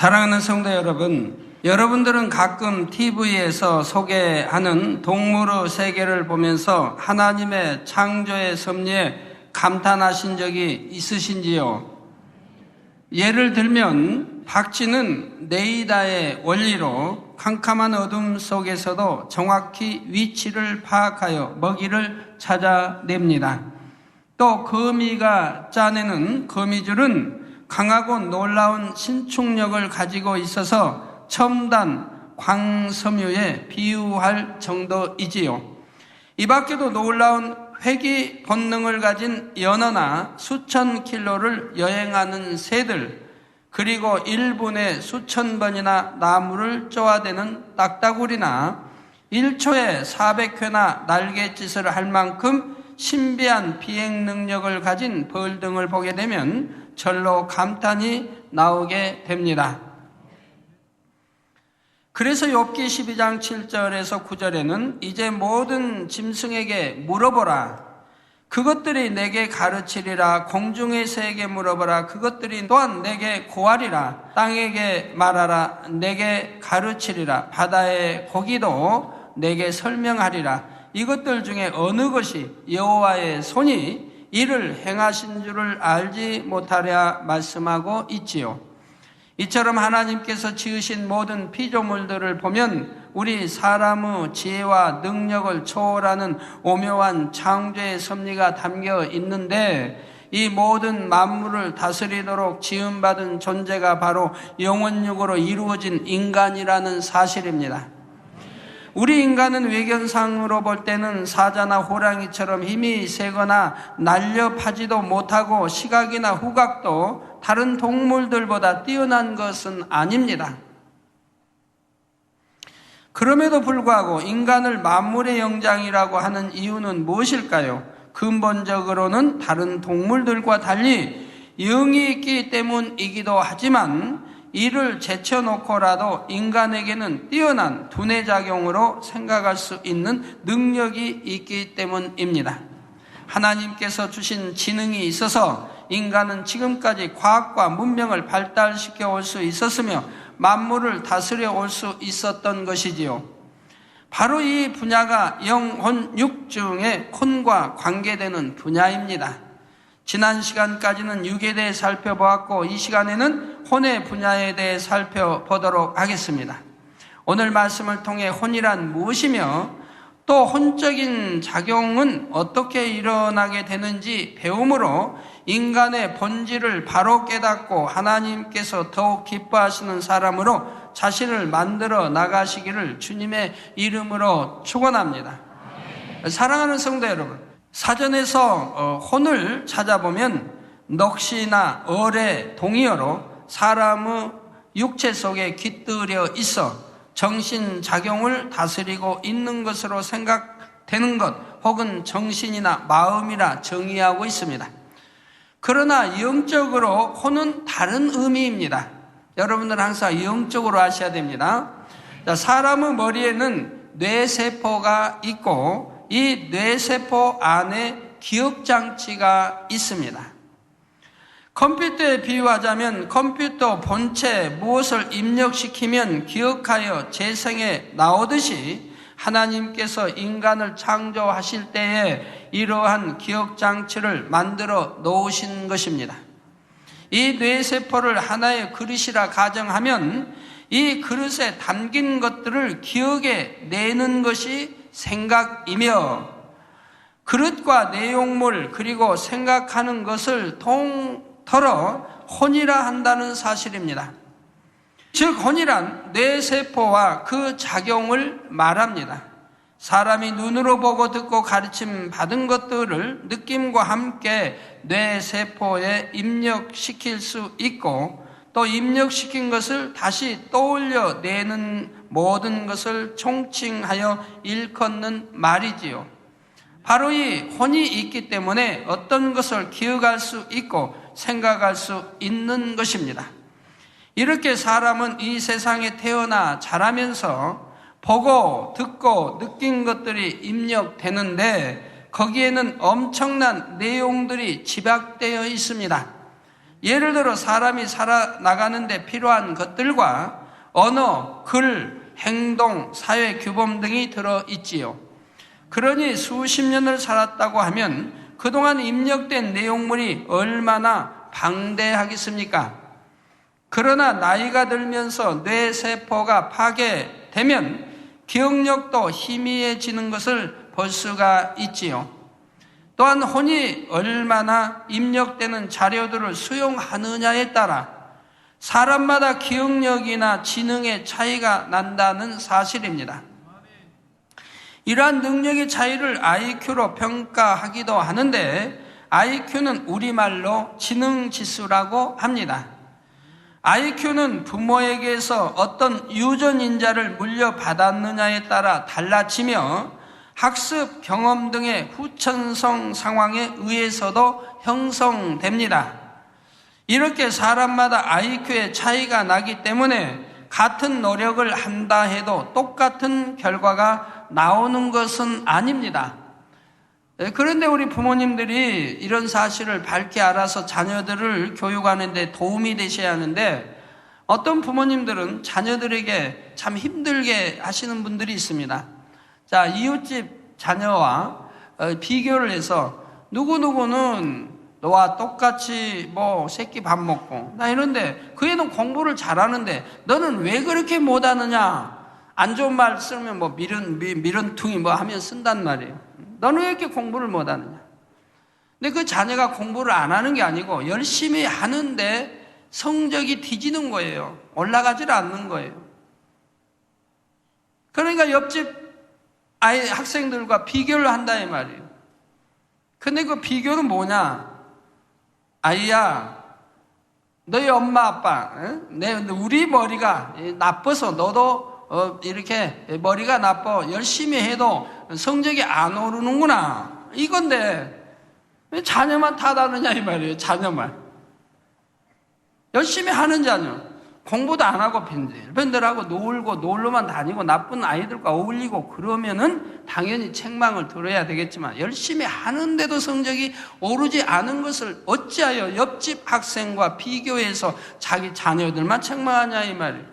사랑하는 성도 여러분, 여러분들은 가끔 TV에서 소개하는 동물의 세계를 보면서 하나님의 창조의 섭리에 감탄하신 적이 있으신지요? 예를 들면 박쥐는 네이다의 원리로 캄캄한 어둠 속에서도 정확히 위치를 파악하여 먹이를 찾아냅니다. 또 거미가 짜내는 거미줄은 강하고 놀라운 신축력을 가지고 있어서 첨단 광섬유에 비유할 정도이지요. 이 밖에도 놀라운 회귀 본능을 가진 연어나 수천 킬로를 여행하는 새들, 그리고 1분에 수천 번이나 나무를 쪼아대는 딱따구리나 1초에 400회나 날갯짓을 할 만큼 신비한 비행 능력을 가진 벌 등을 보게 되면 절로 감탄이 나오게 됩니다. 그래서 욥기 12장 7절에서 9절에는 이제 모든 짐승에게 물어보라. 그것들이 내게 가르치리라. 공중의 새에게 물어보라. 그것들이 또한 내게 고하리라. 땅에게 말하라. 내게 가르치리라. 바다의 고기도 내게 설명하리라. 이것들 중에 어느 것이 여호와의 손이 이를 행하신 줄을 알지 못하랴 말씀하고 있지요. 이처럼 하나님께서 지으신 모든 피조물들을 보면 우리 사람의 지혜와 능력을 초월하는 오묘한 창조의 섭리가 담겨 있는데, 이 모든 만물을 다스리도록 지음받은 존재가 바로 영혼육으로 이루어진 인간이라는 사실입니다. 우리 인간은 외견상으로 볼 때는 사자나 호랑이처럼 힘이 세거나 날렵하지도 못하고 시각이나 후각도 다른 동물들보다 뛰어난 것은 아닙니다. 그럼에도 불구하고 인간을 만물의 영장이라고 하는 이유는 무엇일까요? 근본적으로는 다른 동물들과 달리 영이 있기 때문이기도 하지만 이를 제쳐놓고라도 인간에게는 뛰어난 두뇌작용으로 생각할 수 있는 능력이 있기 때문입니다. 하나님께서 주신 지능이 있어서 인간은 지금까지 과학과 문명을 발달시켜 올 수 있었으며 만물을 다스려 올 수 있었던 것이지요. 바로 이 분야가 영혼육 중에 혼과 관계되는 분야입니다. 지난 시간까지는 육에 대해 살펴보았고, 이 시간에는 혼의 분야에 대해 살펴보도록 하겠습니다. 오늘 말씀을 통해 혼이란 무엇이며 또 혼적인 작용은 어떻게 일어나게 되는지 배움으로 인간의 본질을 바로 깨닫고 하나님께서 더욱 기뻐하시는 사람으로 자신을 만들어 나가시기를 주님의 이름으로 축원합니다. 사랑하는 성도 여러분, 사전에서 혼을 찾아보면 넋이나 얼의 동의어로 사람의 육체 속에 깃들여 있어 정신작용을 다스리고 있는 것으로 생각되는 것, 혹은 정신이나 마음이라 정의하고 있습니다. 그러나 영적으로 혼은 다른 의미입니다. 여러분들은 항상 영적으로 아셔야 됩니다. 사람의 머리에는 뇌세포가 있고 이 뇌세포 안에 기억장치가 있습니다. 컴퓨터에 비유하자면 컴퓨터 본체 무엇을 입력시키면 기억하여 재생해 나오듯이 하나님께서 인간을 창조하실 때에 이러한 기억장치를 만들어 놓으신 것입니다. 이 뇌세포를 하나의 그릇이라 가정하면 이 그릇에 담긴 것들을 기억에 내는 것이 생각이며, 그릇과 내용물 그리고 생각하는 것을 통틀어 혼이라 한다는 사실입니다. 즉 혼이란 뇌세포와 그 작용을 말합니다. 사람이 눈으로 보고 듣고 가르침 받은 것들을 느낌과 함께 뇌세포에 입력시킬 수 있고, 또 입력시킨 것을 다시 떠올려내는 모든 것을 총칭하여 일컫는 말이지요. 바로 이 혼이 있기 때문에 어떤 것을 기억할 수 있고 생각할 수 있는 것입니다. 이렇게 사람은 이 세상에 태어나 자라면서 보고 듣고 느낀 것들이 입력되는데 거기에는 엄청난 내용들이 집약되어 있습니다. 예를 들어 사람이 살아나가는 데 필요한 것들과 언어, 글, 행동, 사회 규범 등이 들어있지요. 그러니 수십 년을 살았다고 하면 그동안 입력된 내용물이 얼마나 방대하겠습니까? 그러나 나이가 들면서 뇌세포가 파괴되면 기억력도 희미해지는 것을 볼 수가 있지요. 또한 혼이 얼마나 입력되는 자료들을 수용하느냐에 따라 사람마다 기억력이나 지능의 차이가 난다는 사실입니다. 이러한 능력의 차이를 IQ로 평가하기도 하는데 IQ는 우리말로 지능지수라고 합니다. IQ는 부모에게서 어떤 유전인자를 물려받았느냐에 따라 달라지며 학습, 경험 등의 후천성 상황에 의해서도 형성됩니다. 이렇게 사람마다 IQ의 차이가 나기 때문에 같은 노력을 한다 해도 똑같은 결과가 나오는 것은 아닙니다. 그런데 우리 부모님들이 이런 사실을 밝히 알아서 자녀들을 교육하는 데 도움이 되셔야 하는데 어떤 부모님들은 자녀들에게 참 힘들게 하시는 분들이 있습니다. 자, 이웃집 자녀와 비교를 해서 누구누구는 너와 똑같이 새끼 밥 먹고 나 이런데 그 애는 공부를 잘하는데 너는 왜 그렇게 못하느냐? 안 좋은 말 쓰면 미련퉁이 하면 쓴단 말이에요. 너는 왜 이렇게 공부를 못하느냐? 근데 그 자녀가 공부를 안 하는 게 아니고 열심히 하는데 성적이 뒤지는 거예요. 올라가질 않는 거예요. 그러니까 옆집 학생들과 비교를 한다 이 말이에요. 근데 그 비교는 뭐냐? 아이야, 너희 엄마 아빠, 우리 머리가 나빠서 너도 이렇게 머리가 나빠 열심히 해도 성적이 안 오르는구나 이건데 왜 자녀만 탓하느냐 이 말이에요. 자녀만 열심히 하는 자녀 공부도 안 하고 밴들하고 놀고 놀러만 다니고 나쁜 아이들과 어울리고 그러면은 당연히 책망을 들어야 되겠지만 열심히 하는데도 성적이 오르지 않은 것을 어찌하여 옆집 학생과 비교해서 자기 자녀들만 책망하냐 이 말이에요.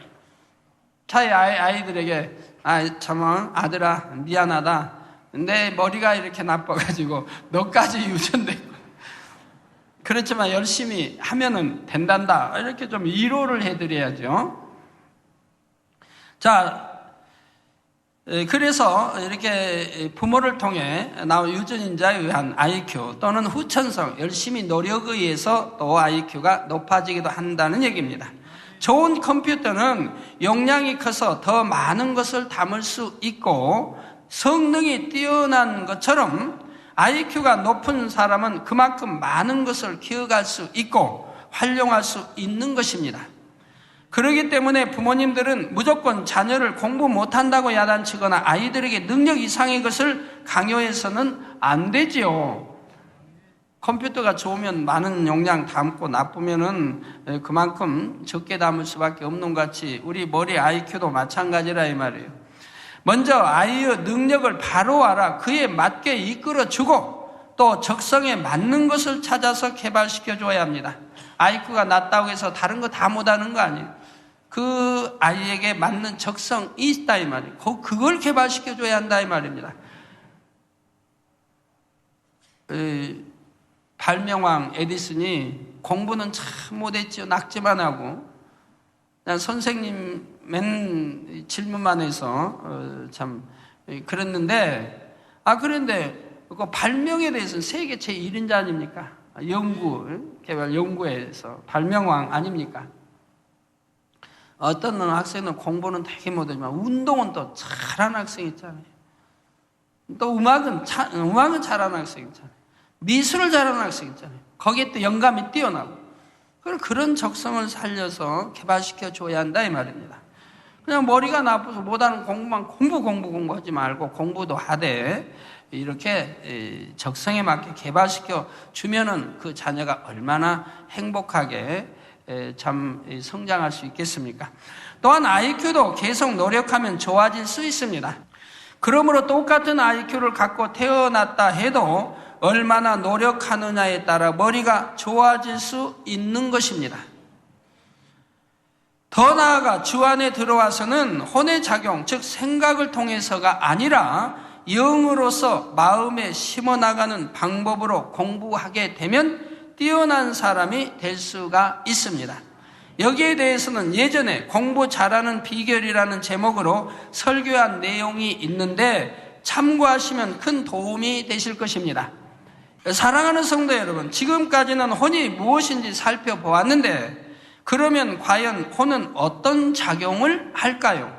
자기 아이들에게 참 아들아 미안하다. 내 머리가 이렇게 나빠가지고 너까지 유전되고 그렇지만 열심히 하면은 된단다. 이렇게 좀 위로를 해드려야죠. 자, 그래서 이렇게 부모를 통해 나온 유전인자에 의한 IQ 또는 후천성, 열심히 노력에 의해서 또 IQ가 높아지기도 한다는 얘기입니다. 좋은 컴퓨터는 용량이 커서 더 많은 것을 담을 수 있고 성능이 뛰어난 것처럼 IQ가 높은 사람은 그만큼 많은 것을 기억할 수 있고 활용할 수 있는 것입니다. 그렇기 때문에 부모님들은 무조건 자녀를 공부 못한다고 야단치거나 아이들에게 능력 이상의 것을 강요해서는 안 되지요. 컴퓨터가 좋으면 많은 용량 담고 나쁘면은 그만큼 적게 담을 수밖에 없는 것 같이 우리 머리 IQ도 마찬가지라 이 말이에요. 먼저 아이의 능력을 바로 알아 그에 맞게 이끌어주고 또 적성에 맞는 것을 찾아서 개발시켜줘야 합니다. IQ가 낮다고 해서 다른 거 다 못하는 거 아니에요. 그 아이에게 맞는 적성이 있다 이 말이에요. 그걸 개발시켜줘야 한다 이 말입니다. 발명왕 에디슨이 공부는 참 못했지요. 낙지만 하고 난 선생님 맨 질문만 해서 참 그랬는데 그런데 그 발명에 대해서는 세계 제1인자 아닙니까? 개발 연구에서 발명왕 아닙니까? 어떤 학생은 공부는 되게 못하지만 운동은 또 잘하는 학생 있잖아요. 또 음악은 잘하는 학생 있잖아요. 미술을 잘하는 학생 있잖아요. 거기에 또 영감이 뛰어나고 그런 적성을 살려서 개발시켜 줘야 한다 이 말입니다. 그냥 머리가 나빠서 못하는 공부만 공부하지 말고 공부도 하되 이렇게 적성에 맞게 개발시켜 주면은 그 자녀가 얼마나 행복하게 참 성장할 수 있겠습니까? 또한 IQ도 계속 노력하면 좋아질 수 있습니다. 그러므로 똑같은 IQ를 갖고 태어났다 해도 얼마나 노력하느냐에 따라 머리가 좋아질 수 있는 것입니다. 더 나아가 주 안에 들어와서는 혼의 작용, 즉 생각을 통해서가 아니라 영으로서 마음에 심어나가는 방법으로 공부하게 되면 뛰어난 사람이 될 수가 있습니다. 여기에 대해서는 예전에 공부 잘하는 비결이라는 제목으로 설교한 내용이 있는데 참고하시면 큰 도움이 되실 것입니다. 사랑하는 성도 여러분, 지금까지는 혼이 무엇인지 살펴보았는데 그러면 과연 혼은 어떤 작용을 할까요?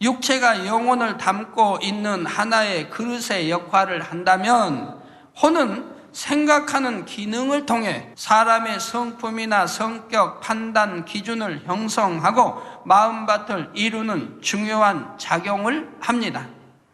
육체가 영혼을 담고 있는 하나의 그릇의 역할을 한다면 혼은 생각하는 기능을 통해 사람의 성품이나 성격, 판단, 기준을 형성하고 마음밭을 이루는 중요한 작용을 합니다.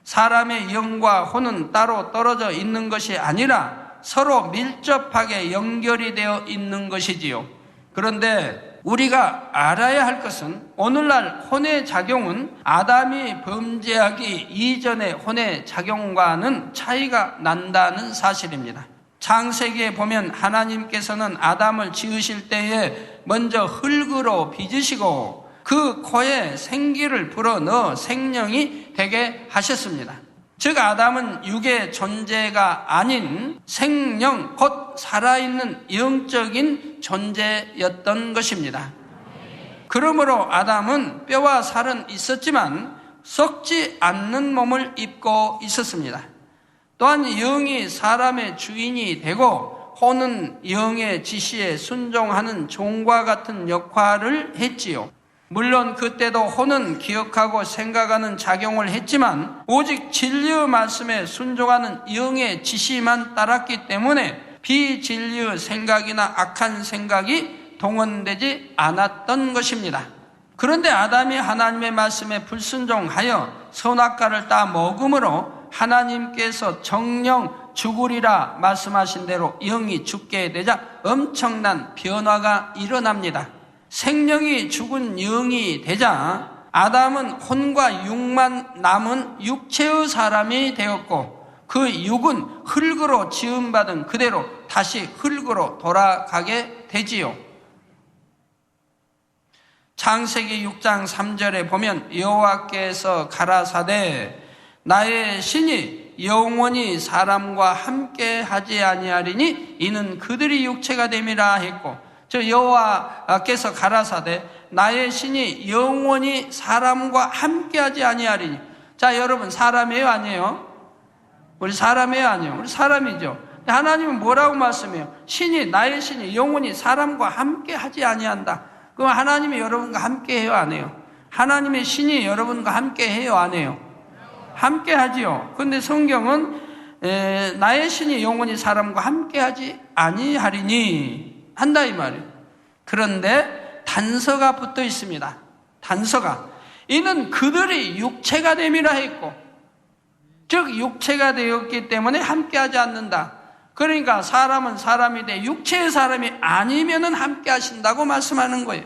사람의 영과 혼은 따로 떨어져 있는 것이 아니라 서로 밀접하게 연결이 되어 있는 것이지요. 그런데 우리가 알아야 할 것은 오늘날 혼의 작용은 아담이 범죄하기 이전의 혼의 작용과는 차이가 난다는 사실입니다. 창세기에 보면 하나님께서는 아담을 지으실 때에 먼저 흙으로 빚으시고 그 코에 생기를 불어넣어 생명이 되게 하셨습니다. 즉 아담은 육의 존재가 아닌 생명, 곧 살아있는 영적인 존재였던 것입니다. 그러므로 아담은 뼈와 살은 있었지만 썩지 않는 몸을 입고 있었습니다. 또한 영이 사람의 주인이 되고 혼은 영의 지시에 순종하는 종과 같은 역할을 했지요. 물론 그때도 혼은 기억하고 생각하는 작용을 했지만 오직 진리의 말씀에 순종하는 영의 지시만 따랐기 때문에 비진리의 생각이나 악한 생각이 동원되지 않았던 것입니다. 그런데 아담이 하나님의 말씀에 불순종하여 선악과를 따 먹음으로 하나님께서 정령 죽으리라 말씀하신 대로 영이 죽게 되자 엄청난 변화가 일어납니다. 생명이 죽은 영이 되자 아담은 혼과 육만 남은 육체의 사람이 되었고 그 육은 흙으로 지음받은 그대로 다시 흙으로 돌아가게 되지요. 창세기 6장 3절에 보면 여호와께서 가라사대 나의 신이 영원히 사람과 함께 하지 아니하리니 이는 그들이 육체가 됨이라 했고 저 여호와께서 가라사대 나의 신이 영원히 사람과 함께하지 아니하리니. 자 여러분 사람이에요 아니에요? 우리 사람이에요 아니에요? 우리 사람이죠. 하나님은 뭐라고 말씀해요? 나의 신이 영원히 사람과 함께하지 아니한다. 그럼 하나님이 여러분과 함께해요 안 해요? 하나님의 신이 여러분과 함께해요 안 해요? 함께하지요. 그런데 성경은 나의 신이 영원히 사람과 함께하지 아니하리니 한다 이 말이에요. 그런데 단서가 붙어 있습니다. 단서가 이는 그들이 육체가 됨이라 했고 즉 육체가 되었기 때문에 함께하지 않는다. 그러니까 사람은 사람이 돼 육체의 사람이 아니면은 함께 하신다고 말씀하는 거예요.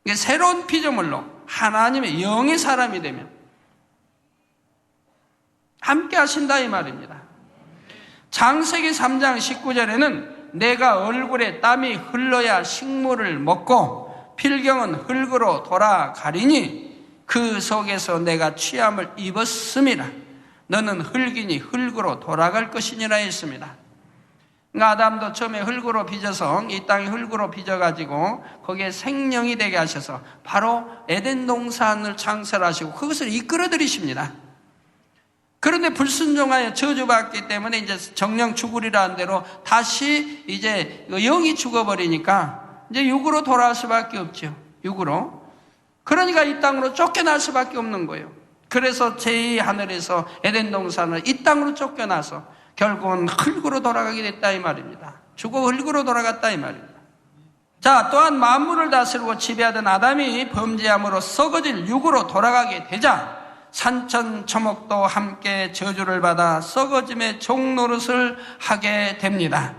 이게 새로운 피조물로 하나님의 영의 사람이 되면 함께 하신다 이 말입니다. 창세기 3장 19절에는 내가 얼굴에 땀이 흘러야 식물을 먹고 필경은 흙으로 돌아가리니 그 속에서 내가 취함을 입었음이라. 너는 흙이니 흙으로 돌아갈 것이니라 했습니다. 그러니까 아담도 처음에 흙으로 빚어서 이 땅이 흙으로 빚어가지고 거기에 생명이 되게 하셔서 바로 에덴 동산을 창설하시고 그것을 이끌어들이십니다. 그런데 불순종하여 저주받기 때문에 이제 정령 죽으리라는 대로 다시 이제 영이 죽어버리니까 이제 육으로 돌아올 수밖에 없죠. 육으로. 그러니까 이 땅으로 쫓겨날 수밖에 없는 거예요. 그래서 제2하늘에서 에덴 동산을 이 땅으로 쫓겨나서 결국은 흙으로 돌아가게 됐다 이 말입니다. 죽어 흙으로 돌아갔다 이 말입니다. 자, 또한 만물을 다스리고 지배하던 아담이 범죄함으로 썩어질 육으로 돌아가게 되자 산천초목도 함께 저주를 받아 썩어짐의 종노릇을 하게 됩니다.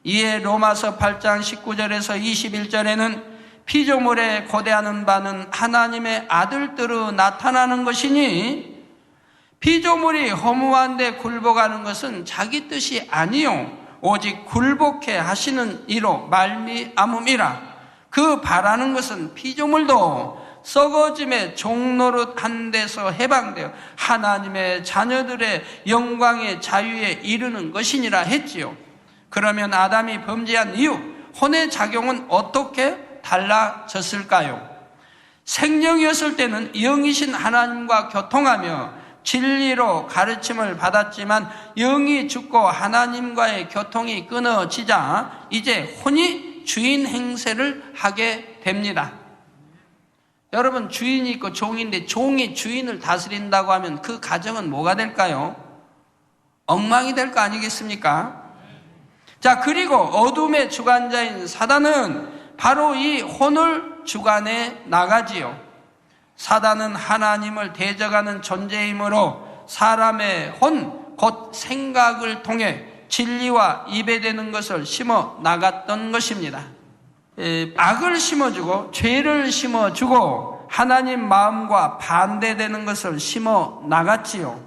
이에 로마서 8장 19절에서 21절에는 피조물에 고대하는 바는 하나님의 아들들로 나타나는 것이니 피조물이 허무한데 굴복하는 것은 자기 뜻이 아니요 오직 굴복해 하시는 이로 말미암음이라. 그 바라는 것은 피조물도 썩어짐의 종노릇 한 데서 해방되어 하나님의 자녀들의 영광의 자유에 이르는 것이니라 했지요. 그러면 아담이 범죄한 이후 혼의 작용은 어떻게 달라졌을까요? 생명이었을 때는 영이신 하나님과 교통하며 진리로 가르침을 받았지만 영이 죽고 하나님과의 교통이 끊어지자 이제 혼이 주인 행세를 하게 됩니다. 여러분, 주인이 있고 종인데 종이 주인을 다스린다고 하면 그 가정은 뭐가 될까요? 엉망이 될 거 아니겠습니까? 자, 그리고 어둠의 주관자인 사단은 바로 이 혼을 주관해 나가지요. 사단은 하나님을 대적하는 존재이므로 사람의 혼, 곧 생각을 통해 진리와 이배되는 것을 심어 나갔던 것입니다. 악을 심어주고 죄를 심어주고 하나님 마음과 반대되는 것을 심어 나갔지요.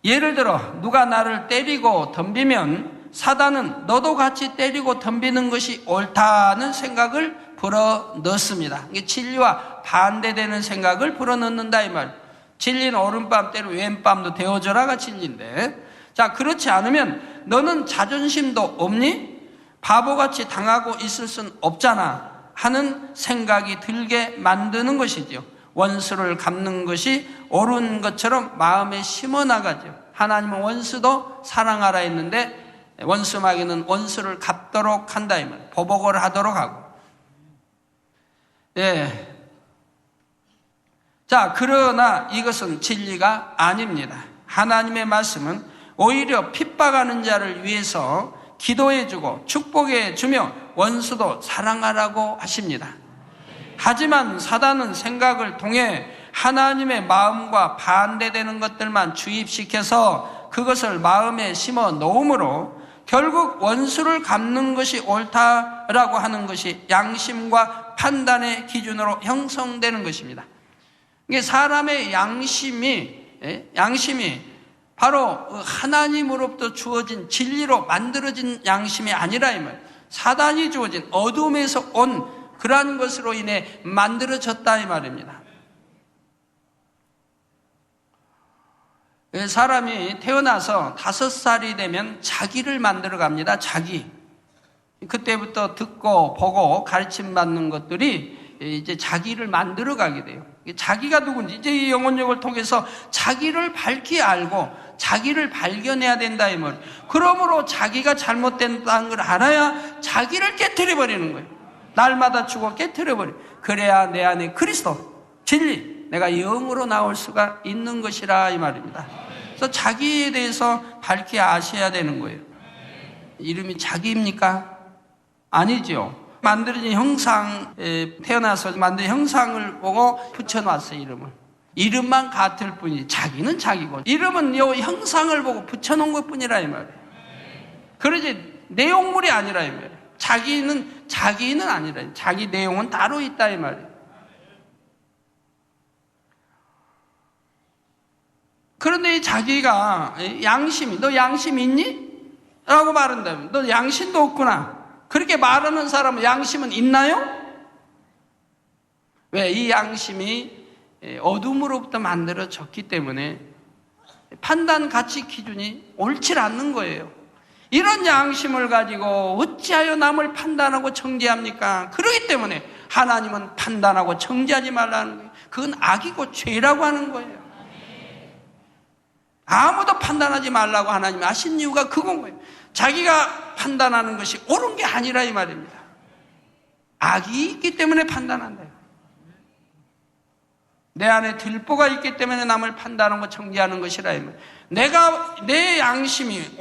예를 들어 누가 나를 때리고 덤비면 사단은 너도 같이 때리고 덤비는 것이 옳다는 생각을 불어넣습니다. 이게 진리와 반대되는 생각을 불어넣는다 이 말. 진리는 오른밤 때로 왼밤도 데워져라가 진리인데, 자, 그렇지 않으면 너는 자존심도 없니? 바보같이 당하고 있을 순 없잖아 하는 생각이 들게 만드는 것이죠. 원수를 갚는 것이 옳은 것처럼 마음에 심어나가죠. 하나님은 원수도 사랑하라 했는데 원수 마귀는 원수를 갚도록 한다 이 말. 보복을 하도록 하고. 예. 자, 그러나 이것은 진리가 아닙니다. 하나님의 말씀은 오히려 핍박하는 자를 위해서 기도해주고 축복해주며 원수도 사랑하라고 하십니다. 하지만 사단은 생각을 통해 하나님의 마음과 반대되는 것들만 주입시켜서 그것을 마음에 심어 놓음으로 결국 원수를 갚는 것이 옳다라고 하는 것이 양심과 판단의 기준으로 형성되는 것입니다. 이게 사람의 양심이 바로 하나님으로부터 주어진 진리로 만들어진 양심이 아니라 이 말. 사단이 주어진 어둠에서 온 그러한 것으로 인해 만들어졌다 이 말입니다. 사람이 태어나서 5살이 되면 자기를 만들어 갑니다. 자기. 그때부터 듣고 보고 가르침 받는 것들이 이제 자기를 만들어 가게 돼요. 자기가 누군지 이제 이 영혼력을 통해서 자기를 밝히 알고 자기를 발견해야 된다 이 말. 그러므로 자기가 잘못된다는 걸 알아야 자기를 깨트려 버리는 거예요. 날마다 죽어 깨트려 버려. 그래야 내 안에 그리스도 진리 내가 영으로 나올 수가 있는 것이라 이 말입니다. 그래서 자기에 대해서 밝히 아셔야 되는 거예요. 이름이 자기입니까? 아니죠. 만들어진 형상, 태어나서 만든 형상을 보고 붙여놨어요. 이름만 같을 뿐이지 자기는 자기고 이름은 요 형상을 보고 붙여놓은 것뿐이라 이 말이에요. 그러지 내용물이 아니라 이 말이에요. 자기는 아니라 자기 내용은 따로 있다 이 말이에요. 그런데 이 자기가 양심이 너 양심 있니? 라고 말한다면 너 양심도 없구나. 그렇게 말하는 사람은 양심은 있나요? 왜? 이 양심이 어둠으로부터 만들어졌기 때문에 판단 가치 기준이 옳지 않는 거예요. 이런 양심을 가지고 어찌하여 남을 판단하고 정죄합니까? 그렇기 때문에 하나님은 판단하고 정죄하지 말라는 거예요. 그건 악이고 죄라고 하는 거예요. 아무도 판단하지 말라고 하나님이 하신 이유가 그건 거예요. 자기가 판단하는 것이 옳은 게 아니라 이 말입니다. 악이 있기 때문에 판단한다. 내 안에 들보가 있기 때문에 남을 판단하고 정죄하는 것이라 이 말이에요. 내 양심이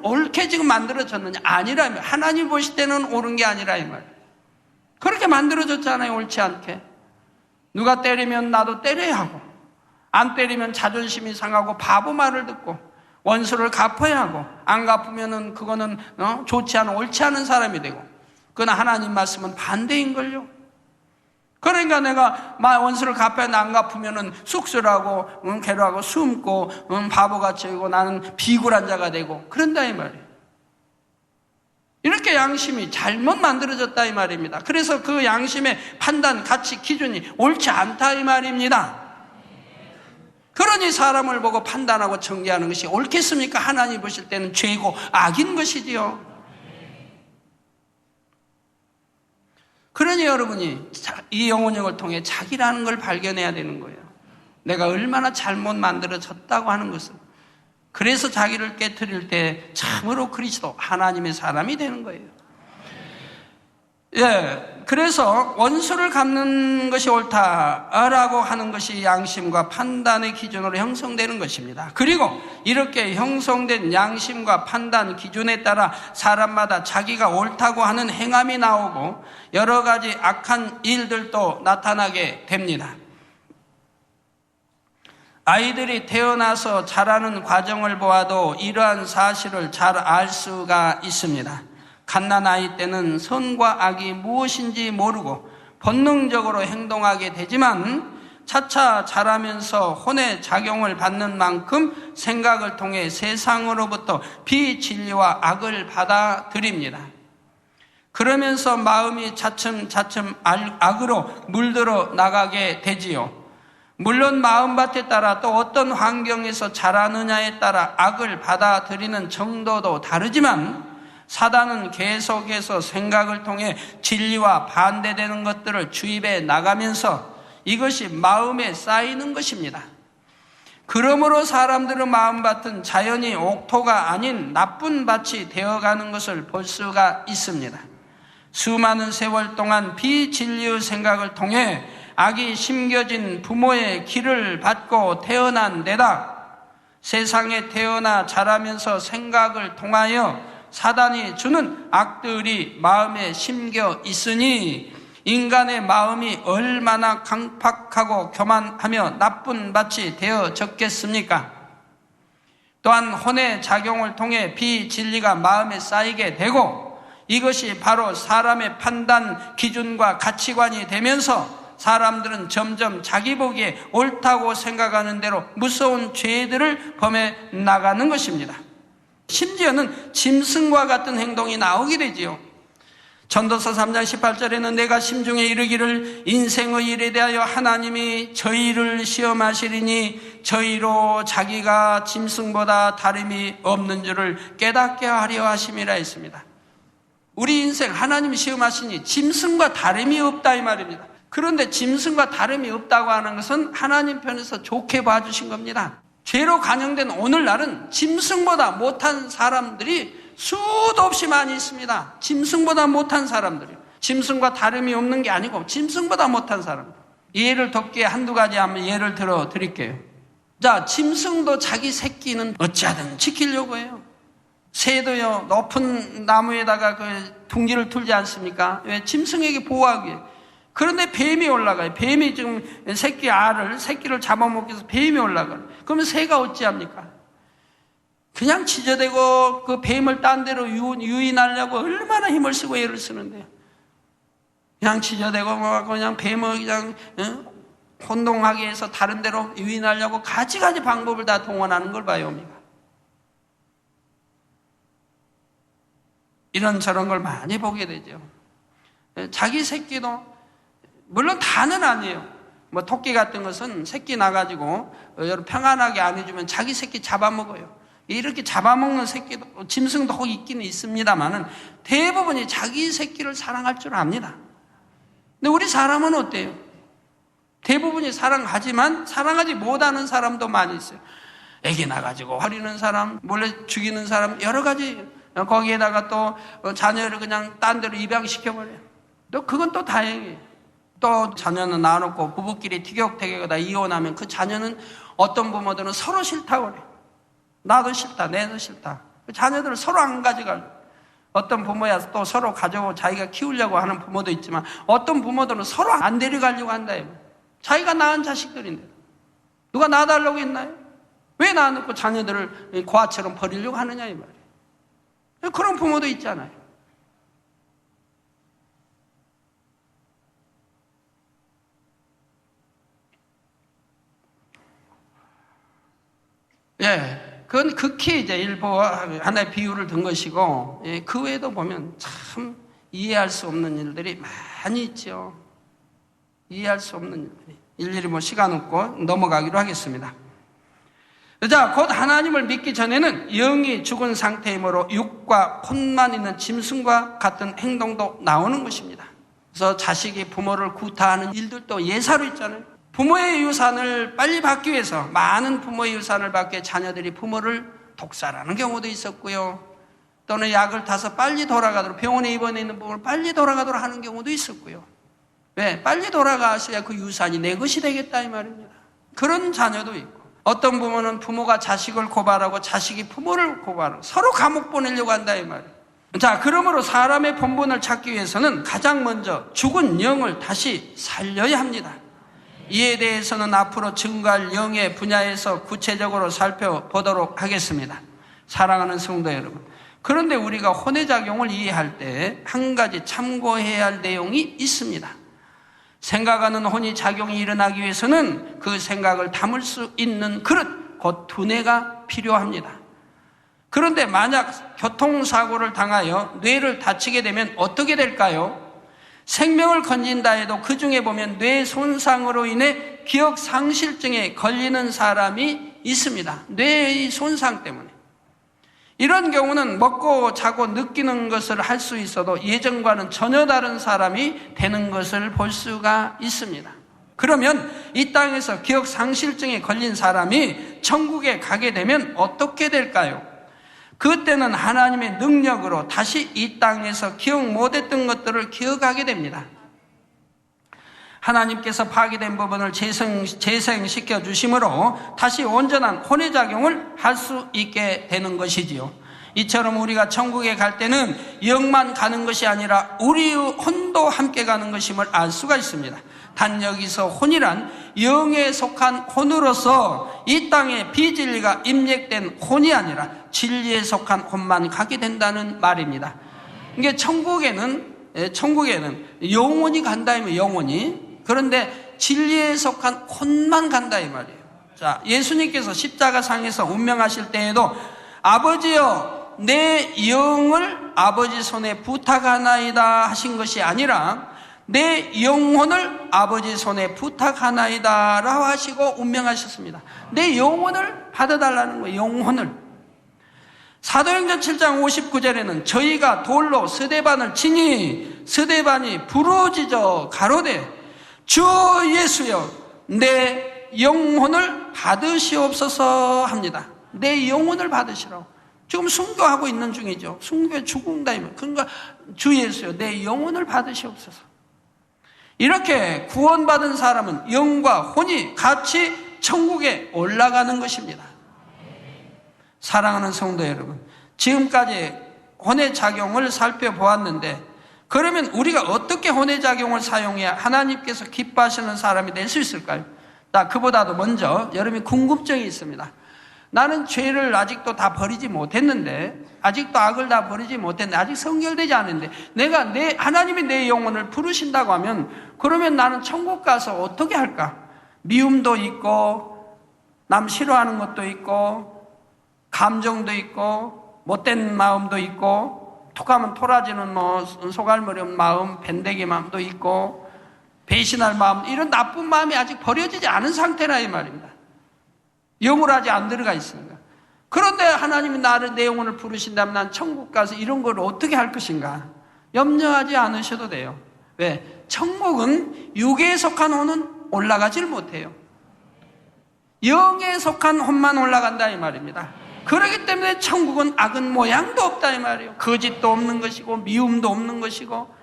옳게 지금 만들어졌느냐? 아니라 이 말이에요. 하나님 보실 때는 옳은 게 아니라 이 말이에요. 그렇게 만들어졌잖아요. 옳지 않게. 누가 때리면 나도 때려야 하고 안 때리면 자존심이 상하고 바보 말을 듣고 원수를 갚아야 하고 안 갚으면은 그거는 좋지 않은 옳지 않은 사람이 되고 그러나 하나님 말씀은 반대인걸요. 그러니까 내가 원수를 갚아야 안 갚으면은 쑥스러워하고 괴로워하고 숨고 바보같이 되고 나는 비굴한 자가 되고 그런다 이 말이에요. 이렇게 양심이 잘못 만들어졌다 이 말입니다. 그래서 그 양심의 판단, 가치, 기준이 옳지 않다 이 말입니다. 그러니 사람을 보고 판단하고 정죄하는 것이 옳겠습니까? 하나님 보실 때는 죄고 악인 것이지요. 그러니 여러분이 이 영혼력을 통해 자기라는 걸 발견해야 되는 거예요. 내가 얼마나 잘못 만들어졌다고 하는 것을. 그래서 자기를 깨트릴 때 참으로 그리스도 하나님의 사람이 되는 거예요. 예, 그래서 원수를 갚는 것이 옳다라고 하는 것이 양심과 판단의 기준으로 형성되는 것입니다. 그리고 이렇게 형성된 양심과 판단 기준에 따라 사람마다 자기가 옳다고 하는 행함이 나오고 여러 가지 악한 일들도 나타나게 됩니다. 아이들이 태어나서 자라는 과정을 보아도 이러한 사실을 잘 알 수가 있습니다. 갓난아이 때는 선과 악이 무엇인지 모르고 본능적으로 행동하게 되지만 차차 자라면서 혼의 작용을 받는 만큼 생각을 통해 세상으로부터 비진리와 악을 받아들입니다. 그러면서 마음이 차츰차츰 악으로 물들어 나가게 되지요. 물론 마음밭에 따라 또 어떤 환경에서 자라느냐에 따라 악을 받아들이는 정도도 다르지만 사단은 계속해서 생각을 통해 진리와 반대되는 것들을 주입해 나가면서 이것이 마음에 쌓이는 것입니다. 그러므로 사람들의 마음밭은 자연히 옥토가 아닌 나쁜 밭이 되어가는 것을 볼 수가 있습니다. 수많은 세월 동안 비진리의 생각을 통해 악이 심겨진 부모의 길을 받고 태어난 데다 세상에 태어나 자라면서 생각을 통하여 사단이 주는 악들이 마음에 심겨 있으니 인간의 마음이 얼마나 강팍하고 교만하며 나쁜 밭이 되어졌겠습니까? 또한 혼의 작용을 통해 비진리가 마음에 쌓이게 되고 이것이 바로 사람의 판단 기준과 가치관이 되면서 사람들은 점점 자기 보기에 옳다고 생각하는 대로 무서운 죄들을 범해 나가는 것입니다. 심지어는 짐승과 같은 행동이 나오게 되지요. 전도서 3장 18절에는 내가 심중에 이르기를 인생의 일에 대하여 하나님이 저희를 시험하시리니 저희로 자기가 짐승보다 다름이 없는 줄을 깨닫게 하려 하심이라 했습니다. 우리 인생 하나님이 시험하시니 짐승과 다름이 없다 이 말입니다. 그런데 짐승과 다름이 없다고 하는 것은 하나님 편에서 좋게 봐주신 겁니다. 죄로 간영된 오늘날은 짐승보다 못한 사람들이 수도 없이 많이 있습니다. 짐승보다 못한 사람들이요. 짐승과 다름이 없는 게 아니고 짐승보다 못한 사람들. 예를 덮기에 한두 가지 한번 예를 들어 드릴게요. 자, 짐승도 자기 새끼는 어찌하든 지키려고 해요. 새도요, 높은 나무에다가 그 둥지를 틀지 않습니까? 왜? 짐승에게 보호하기 위해. 그런데 뱀이 올라가요. 뱀이 지금 새끼를 잡아먹기 위해서 뱀이 올라가요. 그러면 새가 어찌합니까? 그냥 지저대고 그 뱀을 딴 데로 유인하려고 얼마나 힘을 쓰고 애를 쓰는데. 그냥 지저대고 그냥 뱀을 그냥 혼동하게 해서 다른 데로 유인하려고 가지가지 방법을 다 동원하는 걸 봐요, 우리가. 이런 저런 걸 많이 보게 되죠. 자기 새끼도 물론 다는 아니에요. 뭐 토끼 같은 것은 새끼 나가지고 평안하게 안 해주면 자기 새끼 잡아먹어요. 이렇게 잡아먹는 새끼도 짐승도 혹 있기는 있습니다만은 대부분이 자기 새끼를 사랑할 줄 압니다. 근데 우리 사람은 어때요? 대부분이 사랑하지만 사랑하지 못하는 사람도 많이 있어요. 애기 나가지고 버리는 사람, 몰래 죽이는 사람, 여러 가지. 거기에다가 또 자녀를 그냥 딴 데로 입양시켜버려요. 또 그건 또 다행이에요. 또 자녀는 낳아놓고 부부끼리 티격태격하다 이혼하면 그 자녀는 어떤 부모들은 서로 싫다고 그래요. 나도 싫다, 내도 싫다. 자녀들을 서로 안 가져가요. 어떤 부모야 또 서로 가져오고 자기가 키우려고 하는 부모도 있지만 어떤 부모들은 서로 안 데려가려고 한다. 자기가 낳은 자식들인데 누가 낳아달라고 했나요? 왜 낳아놓고 자녀들을 고아처럼 버리려고 하느냐 이 말이에요. 그런 부모도 있잖아요. 그건 극히 이제 일부 하나의 비유를 든 것이고, 그 외에도 보면 참 이해할 수 없는 일들이 많이 있죠. 이해할 수 없는 일들이. 일일이 뭐 시간 없고 넘어가기로 하겠습니다. 자, 곧 하나님을 믿기 전에는 영이 죽은 상태이므로 육과 혼만 있는 짐승과 같은 행동도 나오는 것입니다. 그래서 자식이 부모를 구타하는 일들도 예사로 있잖아요. 부모의 유산을 빨리 받기 위해서, 많은 부모의 유산을 받기 위해 자녀들이 부모를 독살하는 경우도 있었고요. 또는 약을 타서 빨리 돌아가도록, 병원에 입원해 있는 부모를 빨리 돌아가도록 하는 경우도 있었고요. 왜? 빨리 돌아가셔야 그 유산이 내 것이 되겠다 이 말입니다. 그런 자녀도 있고, 어떤 부모는 부모가 자식을 고발하고 자식이 부모를 고발하고 서로 감옥 보내려고 한다 이 말이에요. 자, 그러므로 사람의 본분을 찾기 위해서는 가장 먼저 죽은 영을 다시 살려야 합니다. 이에 대해서는 앞으로 증거할 영의 분야에서 구체적으로 살펴보도록 하겠습니다. 사랑하는 성도 여러분, 그런데 우리가 혼외작용을 이해할 때 한 가지 참고해야 할 내용이 있습니다. 생각하는 혼이 작용이 일어나기 위해서는 그 생각을 담을 수 있는 그릇, 곧 두뇌가 필요합니다. 그런데 만약 교통사고를 당하여 뇌를 다치게 되면 어떻게 될까요? 생명을 건진다 해도 그 중에 보면 뇌 손상으로 인해 기억 상실증에 걸리는 사람이 있습니다. 뇌의 손상 때문에. 이런 경우는 먹고 자고 느끼는 것을 할 수 있어도 예전과는 전혀 다른 사람이 되는 것을 볼 수가 있습니다. 그러면 이 땅에서 기억 상실증에 걸린 사람이 천국에 가게 되면 어떻게 될까요? 그때는 하나님의 능력으로 다시 이 땅에서 기억 못했던 것들을 기억하게 됩니다. 하나님께서 파괴된 부분을 재생시켜 주심으로 다시 온전한 혼외작용을 할 수 있게 되는 것이지요. 이처럼 우리가 천국에 갈 때는 영만 가는 것이 아니라 우리의 혼도 함께 가는 것임을 알 수가 있습니다. 단 여기서 혼이란 영에 속한 혼으로서 이 땅에 비진리가 입력된 혼이 아니라 진리에 속한 혼만 가게 된다는 말입니다. 이게 천국에는 영혼이 간다 이면 영혼이, 그런데 진리에 속한 혼만 간다 이 말이에요. 자, 예수님께서 십자가상에서 운명하실 때에도 아버지여 내 영을 아버지 손에 부탁하나이다 하신 것이 아니라 내 영혼을 아버지 손에 부탁하나이다 라고 하시고 운명하셨습니다. 내 영혼을 받아달라는 거예요. 영혼을. 사도행전 7장 59절에는 저희가 돌로 스데반을 치니 스데반이 부르짖어 가로되 주 예수여 내 영혼을 받으시옵소서 합니다. 내 영혼을 받으시라고. 지금 순교하고 있는 중이죠. 순교에 죽은다. 그러니까 주 예수여 내 영혼을 받으시옵소서. 이렇게 구원받은 사람은 영과 혼이 같이 천국에 올라가는 것입니다. 사랑하는 성도 여러분, 지금까지 혼외작용을 살펴보았는데 그러면 우리가 어떻게 혼외작용을 사용해야 하나님께서 기뻐하시는 사람이 될 수 있을까요? 그보다도 먼저 여러분이 궁금증이 있습니다. 나는 죄를 아직도 다 버리지 못했는데, 아직도 악을 다 버리지 못했는데, 아직 성결되지 않은데 내가 하나님이 내 영혼을 부르신다고 하면 그러면 나는 천국 가서 어떻게 할까? 미움도 있고 남 싫어하는 것도 있고 감정도 있고 못된 마음도 있고 톡하면 토라지는 소갈머리 없는 마음, 밴데기 마음도 있고 배신할 마음, 이런 나쁜 마음이 아직 버려지지 않은 상태라 이 말입니다. 영으로 아직 안 들어가 있습니다. 그런데 하나님이 내 영혼을 부르신다면 난 천국 가서 이런 걸 어떻게 할 것인가? 염려하지 않으셔도 돼요. 왜? 천국은 육에 속한 혼은 올라가질 못해요. 영에 속한 혼만 올라간다 이 말입니다. 그렇기 때문에 천국은 악은 모양도 없다 이 말이에요. 거짓도 없는 것이고 미움도 없는 것이고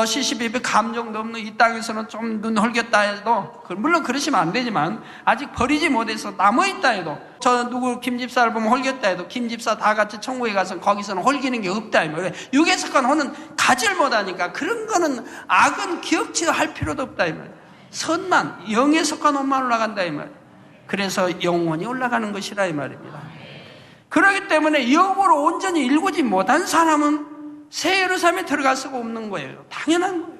시시비비 감정도 없는, 이 땅에서는 좀 눈 헐겼다 해도, 물론 그러시면 안 되지만 아직 버리지 못해서 남아있다 해도, 누구 김 집사를 보면 헐겼다 해도 김 집사 다 같이 천국에 가서 거기서는 헐기는 게 없다 이 말이에요. 육에 속한 혼은 가지를 못하니까 그런 거는 악은 기억할 필요도 없다 이 말이에요. 선만, 영에 속한 혼만 올라간다 이 말이에요. 그래서 영혼이 올라가는 것이라 이 말입니다. 그렇기 때문에 영으로 온전히 일구지 못한 사람은 새 예루살렘에 들어갈 수가 없는 거예요. 당연한 거예요.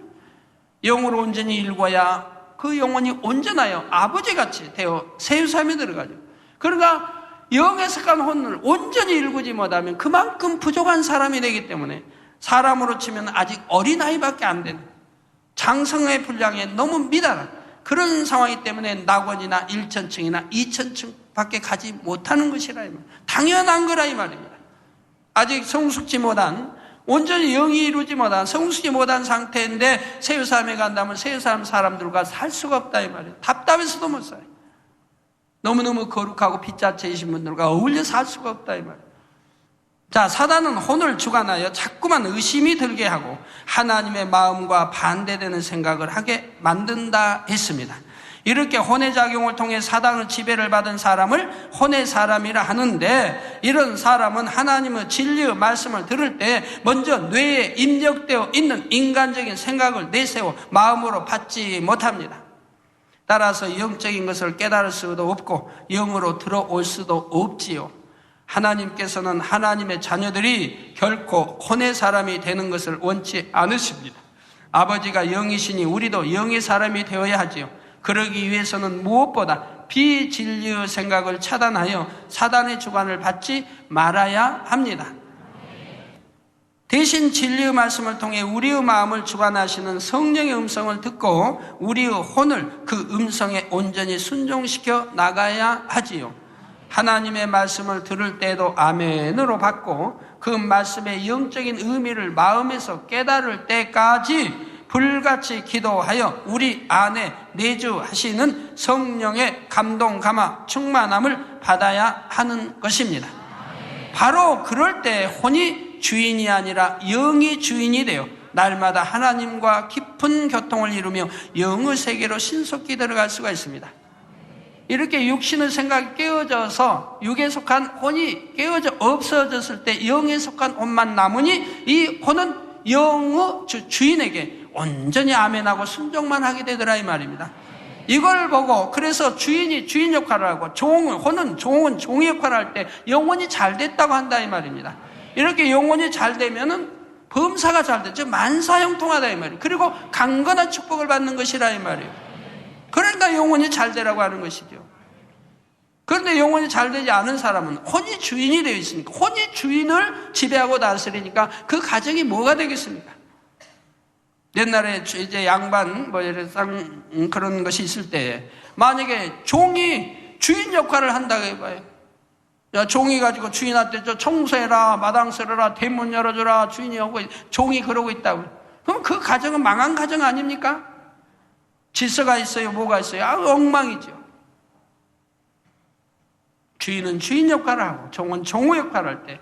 영으로 온전히 일궈야 그 영혼이 온전하여 아버지같이 되어 새 예루살렘에 들어가죠. 그러니까 영에 속한 혼을 온전히 일구지 못하면 그만큼 부족한 사람이 되기 때문에 사람으로 치면 아직 어린아이밖에 안 되는 장성의 분량에 너무 미달한 그런 상황이기 때문에 낙원이나 1천층이나 2천층밖에 가지 못하는 것이라 이 말이에요. 당연한 거라 이 말입니다. 아직 성숙지 못한, 온전히 영이 이루지 못한, 성숙지 못한 상태인데 세우사람에 간다면 세우사람 사람들과 살 수가 없다 이 말이에요. 답답해서도 못 살아요. 너무너무 거룩하고 빛자체이신 분들과 어울려 살 수가 없다 이 말이에요. 자, 사단은 혼을 주관하여 자꾸만 의심이 들게 하고 하나님의 마음과 반대되는 생각을 하게 만든다 했습니다. 이렇게 혼의 작용을 통해 사단의 지배를 받은 사람을 혼의 사람이라 하는데, 이런 사람은 하나님의 진리의 말씀을 들을 때 먼저 뇌에 입력되어 있는 인간적인 생각을 내세워 마음으로 받지 못합니다. 따라서 영적인 것을 깨달을 수도 없고 영으로 들어올 수도 없지요. 하나님께서는 하나님의 자녀들이 결코 혼의 사람이 되는 것을 원치 않으십니다. 아버지가 영이시니 우리도 영의 사람이 되어야 하지요. 그러기 위해서는 무엇보다 비진리의 생각을 차단하여 사단의 주관을 받지 말아야 합니다. 대신 진리의 말씀을 통해 우리의 마음을 주관하시는 성령의 음성을 듣고 우리의 혼을 그 음성에 온전히 순종시켜 나가야 하지요. 하나님의 말씀을 들을 때도 아멘으로 받고 그 말씀의 영적인 의미를 마음에서 깨달을 때까지 불같이 기도하여 우리 안에 내주하시는 성령의 감동, 감화, 충만함을 받아야 하는 것입니다. 바로 그럴 때 혼이 주인이 아니라 영이 주인이 되어 날마다 하나님과 깊은 교통을 이루며 영의 세계로 신속히 들어갈 수가 있습니다. 이렇게 육신의 생각이 깨어져서 육에 속한 혼이 깨어져 없어졌을 때 영에 속한 혼만 남으니 이 혼은 영의 주인에게 온전히 아멘하고 순종만 하게 되더라 이 말입니다. 이걸 보고 그래서 주인이 주인 역할을 하고 혼은 종의 역할을 할 때 영혼이 잘 됐다고 한다 이 말입니다. 이렇게 영혼이 잘 되면은 범사가 잘 되죠. 만사형통하다 이 말이에요. 그리고 강건한 축복을 받는 것이라 이 말이에요. 그러니까 영혼이 잘 되라고 하는 것이죠. 그런데 영혼이 잘 되지 않은 사람은 혼이 주인이 되어 있으니까, 혼이 주인을 지배하고 다스리니까 그 가정이 뭐가 되겠습니까? 옛날에 이제 양반 그런 것이 있을 때 만약에 종이 주인 역할을 한다고 해봐요. 야, 종이 가지고 주인한테 저 청소해라, 마당 쓸어라, 대문 열어줘라, 주인이 하고 종이 그러고 있다고. 그럼 그 가정은 망한 가정 아닙니까? 질서가 있어요? 뭐가 있어요? 엉망이죠. 주인은 주인 역할을 하고 종은 종의 역할을 할 때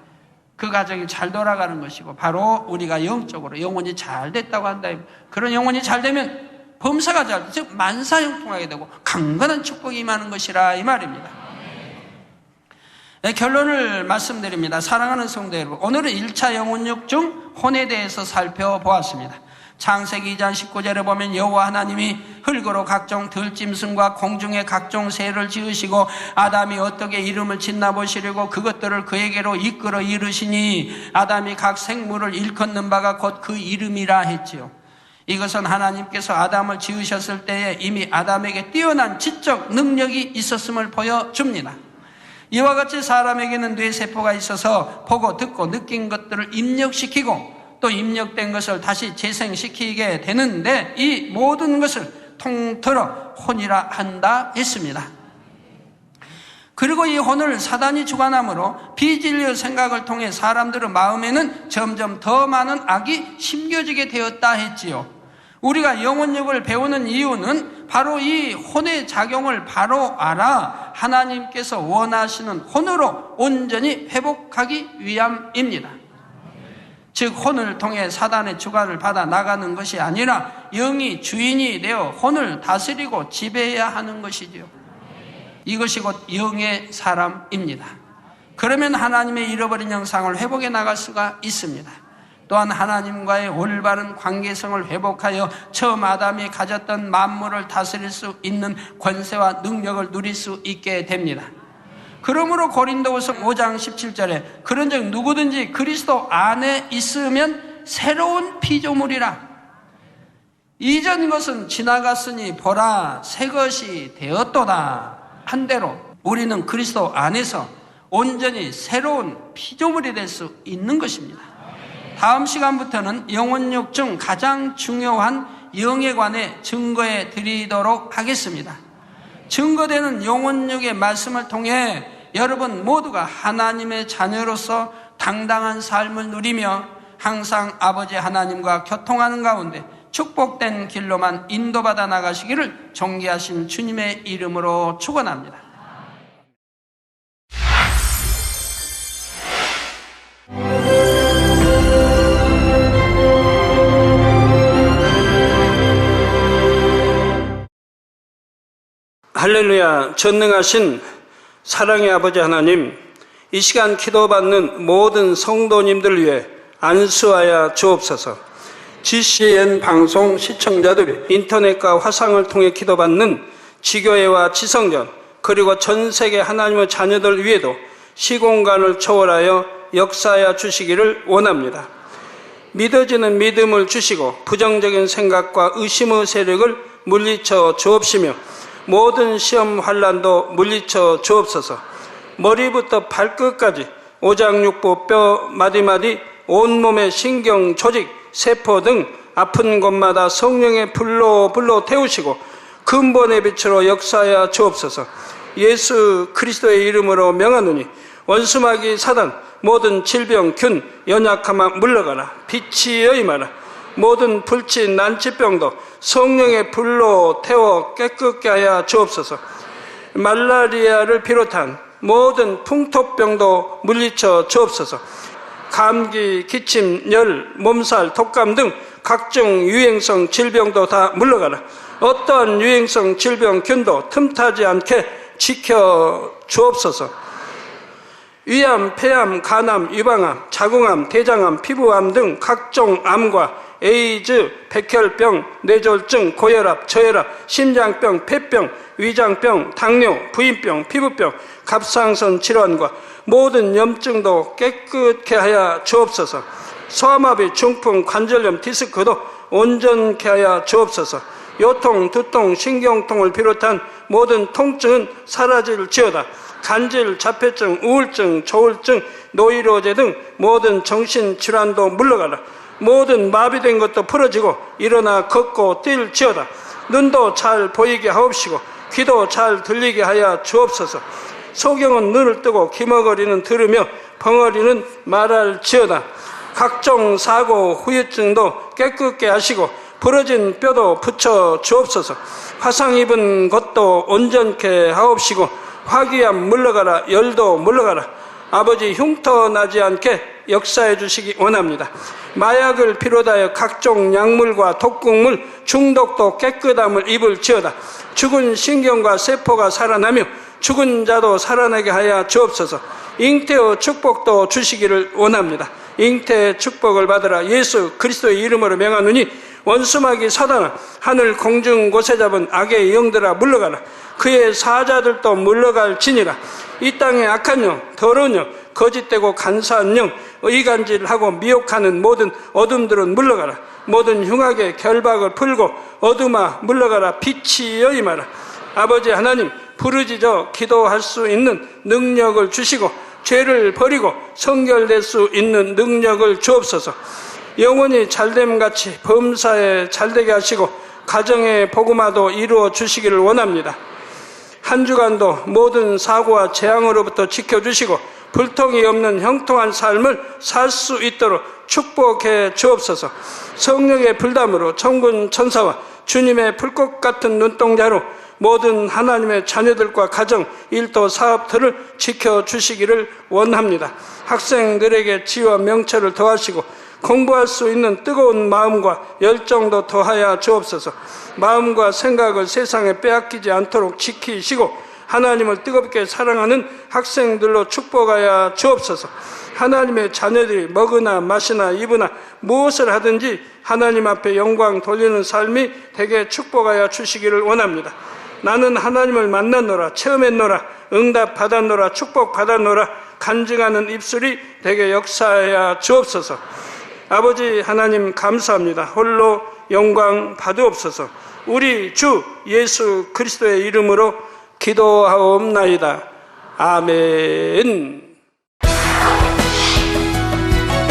그 가정이 잘 돌아가는 것이고, 바로 우리가 영적으로 영혼이 잘 됐다고 한다. 그런 영혼이 잘 되면 범사가 잘, 즉 만사형통하게 되고 강건한 축복이 임하는 것이라 이 말입니다. 네, 결론을 말씀드립니다. 사랑하는 성도 여러분, 오늘은 1차 영혼육 중 혼에 대해서 살펴보았습니다. 창세기 2장 19절에 보면 여호와 하나님이 흙으로 각종 들짐승과 공중의 각종 새를 지으시고 아담이 어떻게 이름을 짓나 보시려고 그것들을 그에게로 이끌어 이르시니 아담이 각 생물을 일컫는 바가 곧 그 이름이라 했지요. 이것은 하나님께서 아담을 지으셨을 때에 이미 아담에게 뛰어난 지적 능력이 있었음을 보여줍니다. 이와 같이 사람에게는 뇌세포가 있어서 보고 듣고 느낀 것들을 입력시키고 또 입력된 것을 다시 재생시키게 되는데 이 모든 것을 통틀어 혼이라 한다 했습니다. 그리고 이 혼을 사단이 주관함으로 비진리의 생각을 통해 사람들의 마음에는 점점 더 많은 악이 심겨지게 되었다 했지요. 우리가 영혼육을 배우는 이유는 바로 이 혼의 작용을 바로 알아 하나님께서 원하시는 혼으로 온전히 회복하기 위함입니다. 즉 혼을 통해 사단의 주관을 받아 나가는 것이 아니라 영이 주인이 되어 혼을 다스리고 지배해야 하는 것이지요. 이것이 곧 영의 사람입니다. 그러면 하나님의 잃어버린 형상을 회복해 나갈 수가 있습니다. 또한 하나님과의 올바른 관계성을 회복하여 처음 아담이 가졌던 만물을 다스릴 수 있는 권세와 능력을 누릴 수 있게 됩니다. 그러므로 고린도후서 5장 17절에 그런즉 누구든지 그리스도 안에 있으면 새로운 피조물이라. 이전 것은 지나갔으니 보라 새 것이 되었도다 한대로 우리는 그리스도 안에서 온전히 새로운 피조물이 될 수 있는 것입니다. 다음 시간부터는 영혼육 중 가장 중요한 영에 관해 증거해 드리도록 하겠습니다. 증거되는 영혼육의 말씀을 통해 여러분 모두가 하나님의 자녀로서 당당한 삶을 누리며 항상 아버지 하나님과 교통하는 가운데 축복된 길로만 인도받아 나가시기를 존귀하신 주님의 이름으로 축원합니다. 할렐루야. 전능하신 사랑의 아버지 하나님, 이 시간 기도받는 모든 성도님들을 위해 안수하여 주옵소서. GCN 방송 시청자들이 인터넷과 화상을 통해 기도받는 지교회와 지성전, 그리고 전 세계 하나님의 자녀들 위에도 시공간을 초월하여 역사하여 주시기를 원합니다. 믿어지는 믿음을 주시고 부정적인 생각과 의심의 세력을 물리쳐 주옵시며 모든 시험 환난도 물리쳐 주옵소서. 머리부터 발끝까지 오장육부 뼈 마디마디 온몸의 신경 조직 세포 등 아픈 곳마다 성령의 불로 태우시고 근본의 빛으로 역사하여 주옵소서. 예수 그리스도의 이름으로 명하노니 원수마귀 사단 모든 질병 균 연약함아 물러가라. 빛이 여임하라. 모든 불치 난치병도 성령의 불로 태워 깨끗게 하여 주옵소서. 말라리아를 비롯한 모든 풍토병도 물리쳐 주옵소서. 감기, 기침, 열, 몸살, 독감 등 각종 유행성 질병도 다 물러가라. 어떠한 유행성 질병 균도 틈타지 않게 지켜 주옵소서. 위암, 폐암, 간암, 유방암, 자궁암, 대장암, 피부암 등 각종 암과 에이즈, 백혈병, 뇌졸중, 고혈압, 저혈압, 심장병, 폐병, 위장병, 당뇨, 부인병, 피부병, 갑상선 질환과 모든 염증도 깨끗게 하여 주옵소서. 소아마비, 중풍, 관절염, 디스크도 온전케 하여 주옵소서. 요통, 두통, 신경통을 비롯한 모든 통증은 사라질지어다. 간질, 자폐증, 우울증, 조울증, 노이로제 등 모든 정신질환도 물러가라. 모든 마비된 것도 풀어지고 일어나 걷고 뛸지어다. 눈도 잘 보이게 하옵시고 귀도 잘 들리게 하여 주옵소서. 소경은 눈을 뜨고 기머거리는 들으며 벙어리는 말할지어다. 각종 사고 후유증도 깨끗게 하시고 부러진 뼈도 붙여 주옵소서. 화상 입은 것도 온전케 하옵시고 화기암 물러가라. 열도 물러가라. 아버지 흉터 나지 않게 역사해 주시기 원합니다. 마약을 비롯하여 각종 약물과 독극물 중독도 깨끗함을 입을지어다. 죽은 신경과 세포가 살아나며 죽은 자도 살아나게 하여 주옵소서. 잉태의 축복도 주시기를 원합니다. 잉태의 축복을 받으라. 예수 그리스도의 이름으로 명하노니 원수마귀 사단아 하늘 공중 곳에 잡은 악의 영들아 물러가라. 그의 사자들도 물러갈지니라. 이 땅의 악한 영, 더러운 영, 거짓되고 간사한 영, 의간질하고 미혹하는 모든 어둠들은 물러가라. 모든 흉악의 결박을 풀고 어둠아 물러가라. 빛이 여임하라. 아버지 하나님, 부르짖어 기도할 수 있는 능력을 주시고 죄를 버리고 성결될 수 있는 능력을 주옵소서. 영원히 잘됨같이 범사에 잘되게 하시고 가정의 복음화도 이루어 주시기를 원합니다. 한 주간도 모든 사고와 재앙으로부터 지켜주시고 불통이 없는 형통한 삶을 살 수 있도록 축복해 주옵소서. 성령의 불담으로 천군 천사와 주님의 불꽃 같은 눈동자로 모든 하나님의 자녀들과 가정, 일도, 사업들을 지켜주시기를 원합니다. 학생들에게 지혜와 명철을 더하시고 공부할 수 있는 뜨거운 마음과 열정도 더하여 주옵소서. 마음과 생각을 세상에 빼앗기지 않도록 지키시고 하나님을 뜨겁게 사랑하는 학생들로 축복하여 주옵소서. 하나님의 자녀들이 먹으나 마시나 입으나 무엇을 하든지 하나님 앞에 영광 돌리는 삶이 되게 축복하여 주시기를 원합니다. 나는 하나님을 만났노라, 체험했노라, 응답 받았노라, 축복 받았노라 간증하는 입술이 되게 역사하여 주옵소서. 아버지 하나님 감사합니다. 홀로 영광 받으옵소서. 우리 주 예수 그리스도의 이름으로 기도하옵나이다. 아멘.